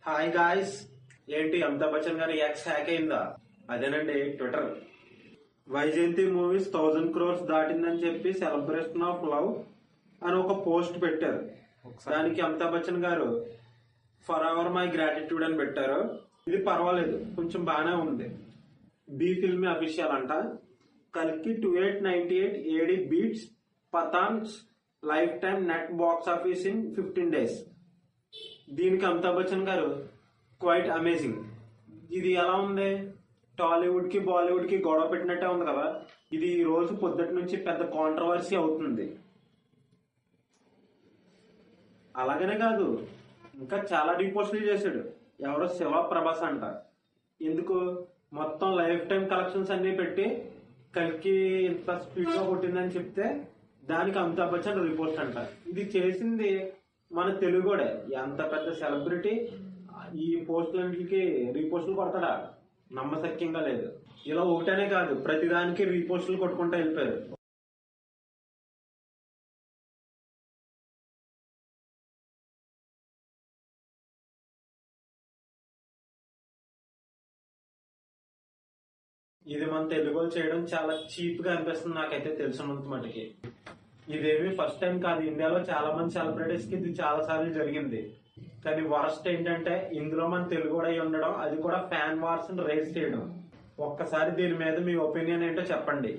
Hi guys, ఏంటి అమితాబ్ బచ్చన్ గారి X hack అయిందా? అదేనండి ట్విట్టర్. వైజయంతి మూవీస్ 1000 crores దాటిందని చెప్పి సెలబ్రేషన్ ఆఫ్ లవ్ అని ఒక పోస్ట్ పెట్టారు. దానికి అమితాబ్ బచ్చన్ గారు ఫర్ అవర్ మై గ్రాటిట్యూడ్ అని పెట్టారు. ఇది పర్వాలేదు, కొంచెం బానే ఉంది. బి ఫిల్మ్ అఫీషియల్ అంట. కల్కి 2898 AD beats Pathaan's lifetime net box office in 15 days. దీనికి అమితాబ్ బచ్చన్ గారు క్వైట్ అమేజింగ్. ఇది ఎలా ఉంది? టాలీవుడ్ కి బాలీవుడ్ కి గొడవ పెట్టినట్టే ఉంది కదా. ఇది ఈ రోజు పొద్దుటి నుంచి పెద్ద కాంట్రవర్సీ అవుతుంది. అలాగనే కాదు, ఇంకా చాలా రీపోస్టులు చేశాడు. ఎవరో శివ ప్రభాస్ అంట. ఎందుకు? మొత్తం లైఫ్ టైం కలెక్షన్స్ అన్ని పెట్టి కల్కి ఇంత స్పీడ్ గా కొట్టిందని చెప్తే దానికి అమితాబ్ బచ్చన్ రీపోస్ట్ అంట. ఇది చేసింది మన తెలుగుడే. ఎంత పెద్ద సెలబ్రిటీ ఈ పోస్టులన్నిటికి రీపోస్టులు కొడతాడా? నమ్మశక్యంగా లేదు. ఇలా ఒకటనే కాదు, ప్రతిదానికి రీపోస్టులు కొట్టుకుంటూ వెళ్ళిపోయారు. ఇది మన తెలుగు చేయడం చాలా చీప్ గా అనిపిస్తుంది నాకైతే తెలిసినంత మటుకి. ఇదేమి ఫస్ట్ టైం కాదు. ఇండియాలో చాలా మంది సెలబ్రిటీస్ కి ఇది చాలా సార్లు జరిగింది. కానీ వరస్ట్ ఏంటంటే ఇందులో మన తెలుగు కూడా ఉండడం, అది కూడా ఫ్యాన్ వార్స్ రేస్ చేయడం. ఒక్కసారి దీని మీద మీ ఒపీనియన్ ఏంటో చెప్పండి.